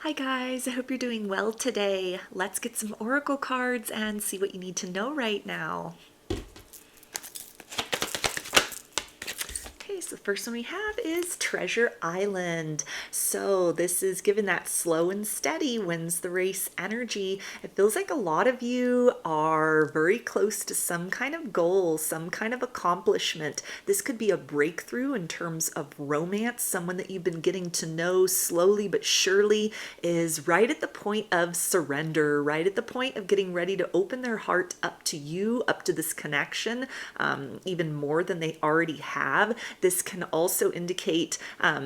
Hi guys, I hope you're doing well today. Let's get some oracle cards and see what you need to know right now. Okay, so the first one we have is Treasure Island. So this is given that slow and steady wins the race energy. It feels like a lot of you are very close to some kind of goal, some kind of accomplishment. This could be a breakthrough in terms of romance. Someone that you've been getting to know slowly but surely is right at the point of surrender, right at the point of getting ready to open their heart up to you, up to this connection, even more than they already have. This can also indicate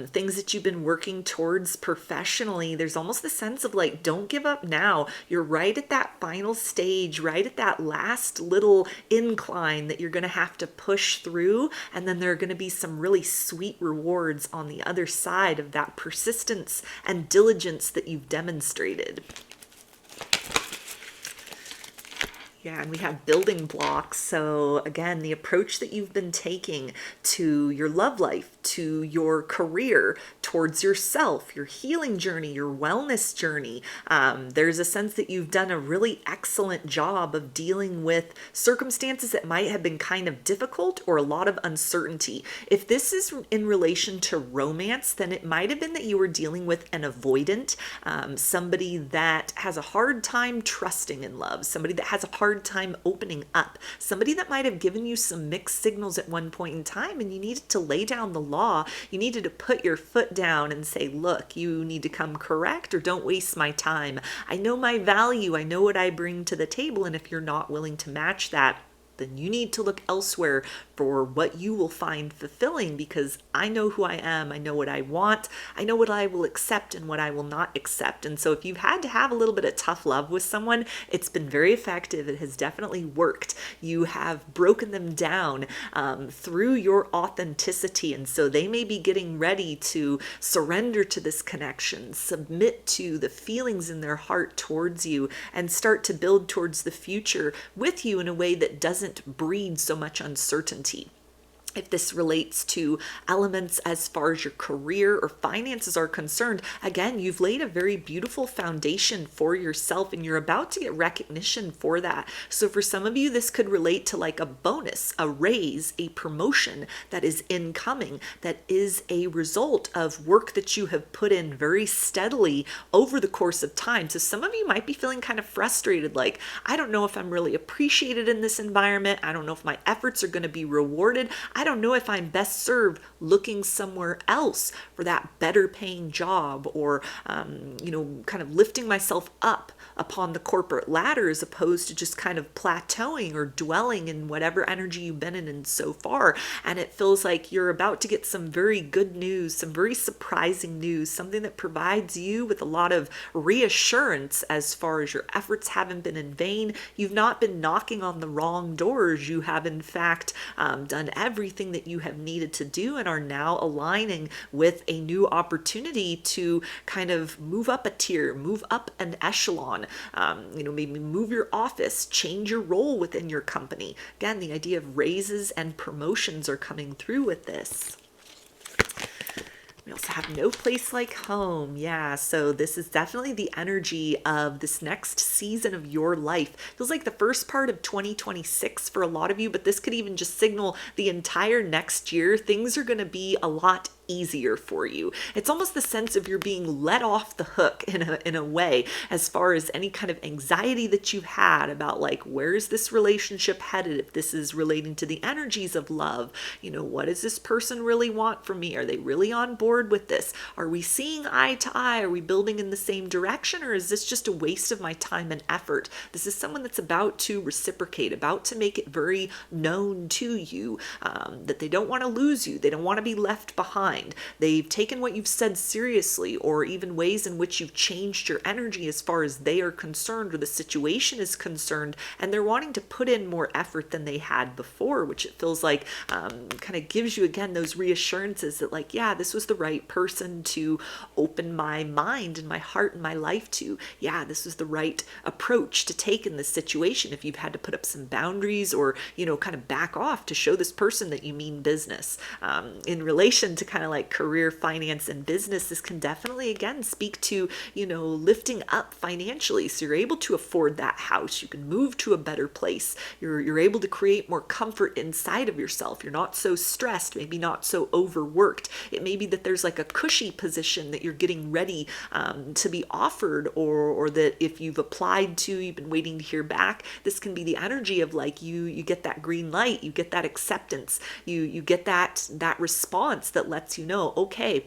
things that you've been working towards professionally. There's almost the sense of like, don't give up now. You're right at that final stage, right at that last little incline that you're going to have to push through. And then there are going to be some really sweet rewards on the other side of that persistence and diligence that you've demonstrated. Yeah, and we have building blocks. So again, the approach that you've been taking to your love life, to your career, towards yourself, your healing journey, your wellness journey. There's a sense that you've done a really excellent job of dealing with circumstances that might have been kind of difficult or a lot of uncertainty. If this is in relation to romance, then it might have been that you were dealing with an avoidant, somebody that has a hard time trusting in love, somebody that has a hard time opening up, somebody that might have given you some mixed signals at one point in time, and you needed to lay down the law. You needed to put your foot down and say, look, you need to come correct or don't waste my time. I know my value. I know what I bring to the table. And if you're not willing to match that, then you need to look elsewhere for what you will find fulfilling, because I know who I am. I know what I want. I know what I will accept and what I will not accept. And so if you've had to have a little bit of tough love with someone, it's been very effective. It has definitely worked. You have broken them down through your authenticity. And so they may be getting ready to surrender to this connection, submit to the feelings in their heart towards you, and start to build towards the future with you in a way that doesn't breed so much uncertainty. If this relates to elements as far as your career or finances are concerned, again, you've laid a very beautiful foundation for yourself and you're about to get recognition for that. So for some of you, this could relate to like a bonus, a raise, a promotion that is incoming, that is a result of work that you have put in very steadily over the course of time. So some of you might be feeling kind of frustrated, like, I don't know if I'm really appreciated in this environment. I don't know if my efforts are going to be rewarded. I don't know if I'm best served looking somewhere else for that better paying job, or, kind of lifting myself up upon the corporate ladder as opposed to just kind of plateauing or dwelling in whatever energy you've been in so far. And it feels like you're about to get some very good news, some very surprising news, something that provides you with a lot of reassurance as far as your efforts haven't been in vain. You've not been knocking on the wrong doors. You have, in fact, done everything that you have needed to do and are now aligning with a new opportunity to kind of move up a tier, move up an echelon, maybe move your office, change your role within your company. Again, the idea of raises and promotions are coming through with this. We also have no place like home. Yeah, so this is definitely the energy of this next season of your life. Feels like the first part of 2026 for a lot of you, but this could even just signal the entire next year. Things are going to be a lot easier for you. It's almost the sense of you're being let off the hook in a way, as far as any kind of anxiety that you've had about like, where is this relationship headed? If this is relating to the energies of love, what does this person really want from me? Are they really on board with this? Are we seeing eye to eye? Are we building in the same direction? Or is this just a waste of my time and effort? This is someone that's about to reciprocate, about to make it very known to you that they don't want to lose you. They don't want to be left behind. They've taken what you've said seriously, or even ways in which you've changed your energy as far as they are concerned or the situation is concerned, and they're wanting to put in more effort than they had before, which it feels like kind of gives you again those reassurances that like, yeah, this was the right person to open my mind and my heart and my life to. Yeah, this was the right approach to take in this situation. If you've had to put up some boundaries or kind of back off to show this person that you mean business in relation to kind of of like career, finance, and business, this can definitely, again, speak to, lifting up financially. So you're able to afford that house. You can move to a better place. You're able to create more comfort inside of yourself. You're not so stressed, maybe not so overworked. It may be that there's like a cushy position that you're getting ready to be offered, or that if you've applied to, you've been waiting to hear back. This can be the energy of like you get that green light, you get that acceptance, you get that response that lets you know, okay,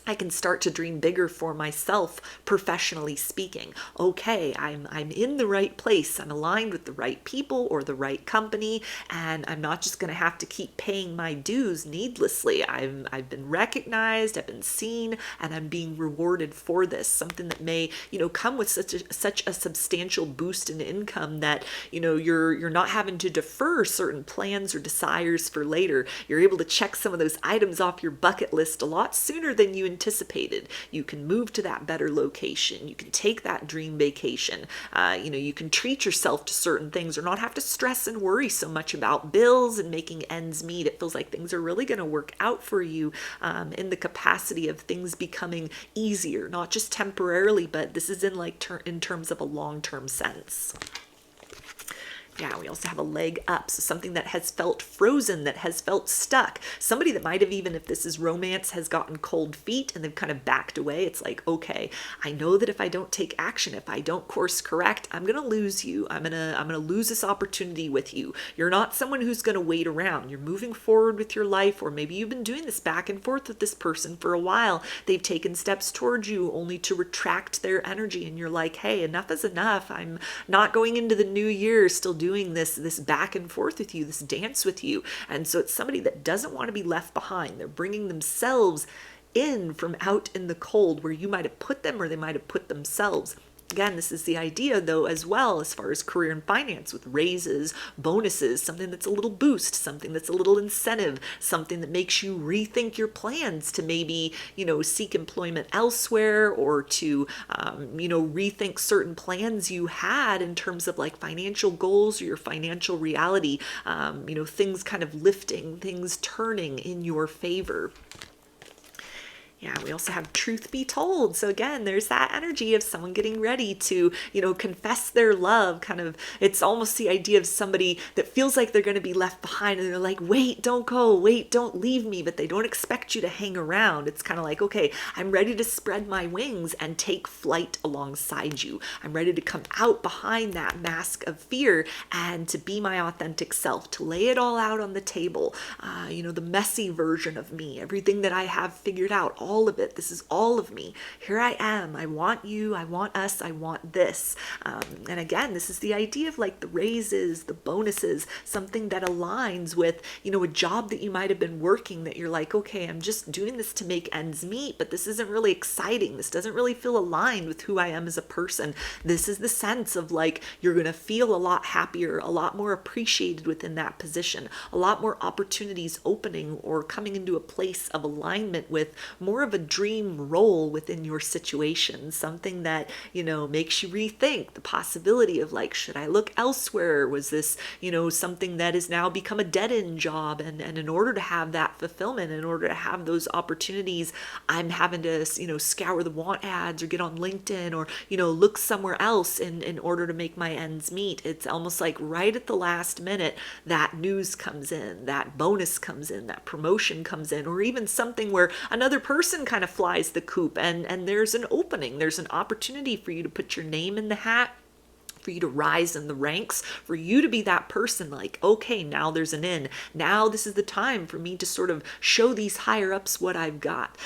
I can start to dream bigger for myself, professionally speaking. Okay, I'm in the right place. I'm aligned with the right people or the right company, and I'm not just going to have to keep paying my dues needlessly. I've been recognized, I've been seen, and I'm being rewarded for this. Something that may, come with such a substantial boost in income that, you're not having to defer certain plans or desires for later. You're able to check some of those items off your bucket list a lot sooner than you anticipated. You can move to that better location. You can take that dream vacation. You can treat yourself to certain things or not have to stress and worry so much about bills and making ends meet. It feels like things are really going to work out for you in the capacity of things becoming easier, not just temporarily, but this is in terms of a long-term sense. Yeah, we also have a leg up. So something that has felt frozen, that has felt stuck. Somebody that might have, even if this is romance, has gotten cold feet and they've kind of backed away. It's like, okay, I know that if I don't take action, if I don't course correct, I'm going to lose you. I'm going to lose this opportunity with you. You're not someone who's going to wait around. You're moving forward with your life, or maybe you've been doing this back and forth with this person for a while. They've taken steps towards you only to retract their energy, and you're like, hey, enough is enough. I'm not going into the new year still doing this back and forth with you, this dance with you. And so it's somebody that doesn't want to be left behind. They're bringing themselves in from out in the cold where you might have put them, or they might have put themselves. Again, this is the idea, though, as well, as far as career and finance, with raises, bonuses, something that's a little boost, something that's a little incentive, something that makes you rethink your plans to maybe, seek employment elsewhere, or to, rethink certain plans you had in terms of like financial goals or your financial reality, things kind of lifting, things turning in your favor. Yeah, we also have truth be told. So again, there's that energy of someone getting ready to, confess their love. Kind of, it's almost the idea of somebody that feels like they're going to be left behind, and they're like, wait, don't go, wait, don't leave me, but they don't expect you to hang around. It's kind of like, okay, I'm ready to spread my wings and take flight alongside you. I'm ready to come out behind that mask of fear and to be my authentic self, to lay it all out on the table. The messy version of me, everything that I have figured out, all of it. This is all of me. Here I am. I want you. I want us. I want this. And again, this is the idea of like the raises, the bonuses, something that aligns with, a job that you might have been working that you're like, okay, I'm just doing this to make ends meet, but this isn't really exciting. This doesn't really feel aligned with who I am as a person. This is the sense of like, you're going to feel a lot happier, a lot more appreciated within that position, a lot more opportunities opening or coming into a place of alignment with more of a dream role within your situation, something that, makes you rethink the possibility of like, should I look elsewhere? Was this, something that has now become a dead-end job? And in order to have that fulfillment, in order to have those opportunities, I'm having to, scour the want ads or get on LinkedIn or, look somewhere else in order to make my ends meet. It's almost like right at the last minute, that news comes in, that bonus comes in, that promotion comes in, or even something where another person kind of flies the coop and there's an opening, there's an opportunity for you to put your name in the hat, for you to rise in the ranks, for you to be that person like, okay, now there's an in. Now this is the time for me to sort of show these higher ups what I've got,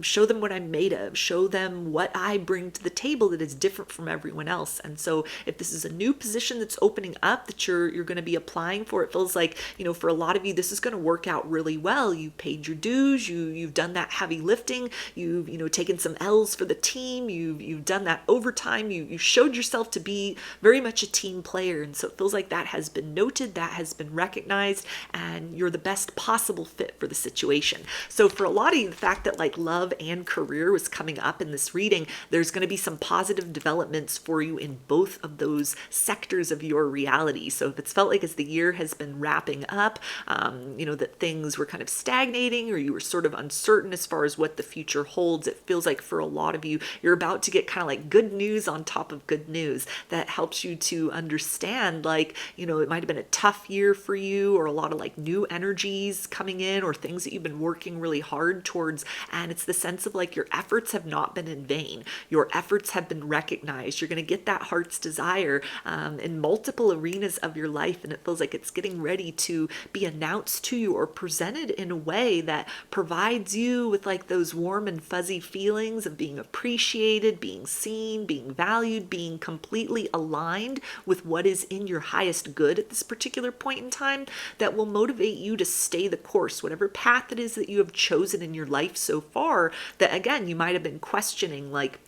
show them what I'm made of, show them what I bring to the table that is different from everyone else. And so if this is a new position that's opening up that you're going to be applying for, it feels like, for a lot of you, this is going to work out really well. You've paid your dues, you've done that heavy lifting, you've taken some L's for the team, you've done that overtime, you showed yourself to be very much a team player. And so it feels like that has been noted, that has been recognized, and you're the best possible fit for the situation. So for a lot of you, the fact that like love and career was coming up in this reading, there's going to be some positive developments for you in both of those sectors of your reality. So if it's felt like as the year has been wrapping up, that things were kind of stagnating or you were sort of uncertain as far as what the future holds, it feels like for a lot of you, you're about to get kind of like good news on top of good news that helps you to understand, like, it might have been a tough year for you, or a lot of like new energies coming in, or things that you've been working really hard towards. And it's the sense of like your efforts have not been in vain. Your efforts have been recognized. You're going to get that heart's desire in multiple arenas of your life. And it feels like it's getting ready to be announced to you or presented in a way that provides you with like those warm and fuzzy feelings of being appreciated, being seen, being valued, being completely aligned with what is in your highest good at this particular point in time, that will motivate you to stay the course, whatever path it is that you have chosen in your life so far, that again, you might have been questioning, like,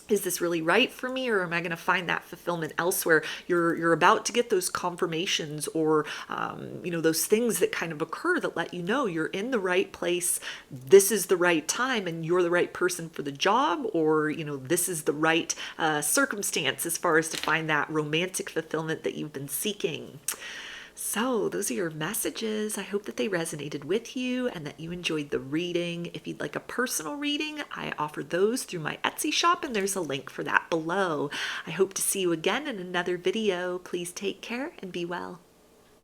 is this really right for me, or am I going to find that fulfillment elsewhere? You're about to get those confirmations, or those things that kind of occur that let you know you're in the right place. This is the right time, and you're the right person for the job, or this is the right circumstance as far as to find that romantic fulfillment that you've been seeking. So those are your messages. I hope that they resonated with you and that you enjoyed the reading. If you'd like a personal reading, I offer those through my Etsy shop, and there's a link for that below. I hope to see you again in another video. Please take care and be well.